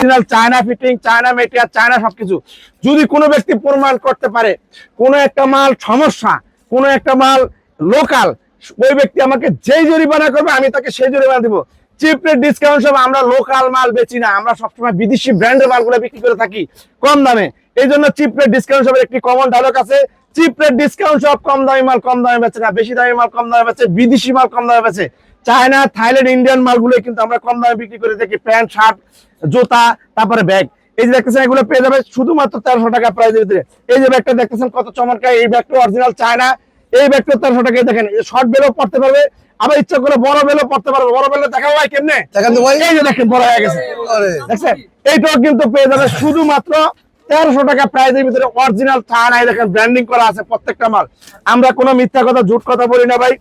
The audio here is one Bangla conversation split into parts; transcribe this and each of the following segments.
China fitting, China material, China সবকিছু। যদি কোনো ব্যক্তি প্রমাণ করতে পারে কোনো একটা মাল সমস্যা, কোনো একটা মাল লোকাল, ওই ব্যক্তি আমাকে যেই জরিমানা করবে আমি তাকে সেই জরিমানা দিব। চিপ রেট ডিসকাউন্ট সব, আমরা লোকাল মাল বেচি না, আমরা সবসময় বিদেশি ব্র্যান্ডের মালগুলো বিক্রি করে থাকি কম দামে। এই জন্য চিপ রেট ডিসকাউন্ট সবের একটি কমন ডায়লগ আছে, চিপ রেট ডিসকাউন্ট সব কম দামি মাল কম দামে বেচে না, বেশি দামি মাল কম দামে বেচে, বিদেশি মাল কম দামে বেচে। চায়না, থাইল্যান্ড, ইন্ডিয়ান মালগুলো কিন্তু আমরা কম দামে বিক্রি করে থাকি। প্যান্ট, শার্ট, জুতা, তারপরে ব্যাগ। এই যে দেখতেছেন এগুলো পেয়ে যাবে শুধুমাত্র 1300 টাকা প্রাইসের ভিতরে। এই যে ব্যাগটা দেখতেছেন কত চমৎকার, এই ব্যাগটা অরিজিনাল চায়না, এই ব্যাগটা 1300 টাকায়। দেখেন শর্ট বেলও পড়তে পারবে, আবার ইচ্ছা করে বড় বেলও পড়তে পারবে। বড় বেলও দেখাবো ভাই কেমনে, এই যে দেখেন বড় হয়ে গেছে, দেখছেন? এইটাও কিন্তু পেয়ে যাবে শুধুমাত্র 1300 টাকা প্রাইসের ভিতরে, অরিজিনাল চায়না। দেখেন ব্র্যান্ডিং করা আছে প্রত্যেকটা মাল। আমরা কোনো মিথ্যা কথা, ঝুট কথা বলি না ভাই।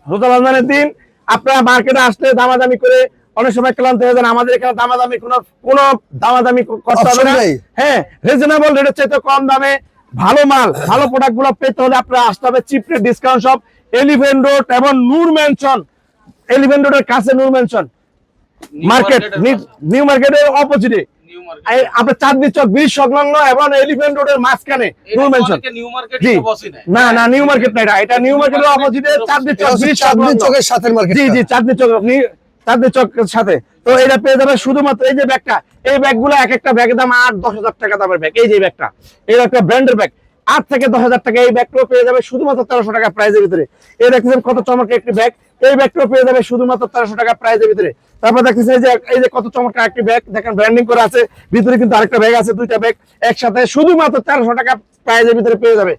রোজা রমজানের দিন আপনারা মার্কেটে আসলে দামাদামি করে অনেক সময় ক্লান্ত হয়ে যান। আমাদের এখানে দামাদামি কোনো দামাদামি করতে হবে না। হ্যাঁ, রিজনেবল রেটের চাইতে কম দামে ভালো মাল, ভালো প্রোডাক্ট গুলো পেতে হলে আপনারা আসতে হবে chip rate discount shop, elephant road এবং নূর ম্যানশন। এলিফ্যান্ট রোডের কাছে নূর ম্যানশন মার্কেট, নিউ মার্কেটের অপোজিটে আপনার চাঁদনী চক ব্রিজ সংলগ্ন এবং এলিফ্যান্ট রোডের মাঝখানে নূর ম্যানশন। জি না না, নিউ মার্কেট না, এটা নিউ মার্কেটের অপোজিটে চাঁদনী চক ব্রিজ, চাঁদনী চকের সাথে মার্কেট। জি জি, চাঁদনী চকের সাথে। তো এটা পেয়ে যাবে শুধুমাত্র এই যে ব্যাগটা, এই ব্যাগগুলো এক একটা ব্যাগের দাম 8-10 হাজার টাকা দামের ব্যাগ। এই যে ব্যাগটা, এই একটা ব্র্যান্ডের ব্যাগ, 8 থেকে 10 হাজার টাকা। এই ব্যাগটাও পেয়ে যাবে শুধুমাত্র 1300 টাকা প্রাইসের ভিতরে। এই দেখতেছেন কত চমৎকার একটি ব্যাগ, এই ব্যাগটাও পেয়ে যাবে শুধুমাত্র 1300 টাকা প্রাইসের ভিতরে। তারপর দেখতেছেন এই যে কত চমৎকার একটি ব্যাগ, দেখেন ব্র্যান্ডিং করা আছে, ভিতরে কিন্তু আরেকটা ব্যাগ আছে, দুইটা ব্যাগ একসাথে শুধুমাত্র 1300 টাকা প্রাইসের ভিতরে পেয়ে যাবে।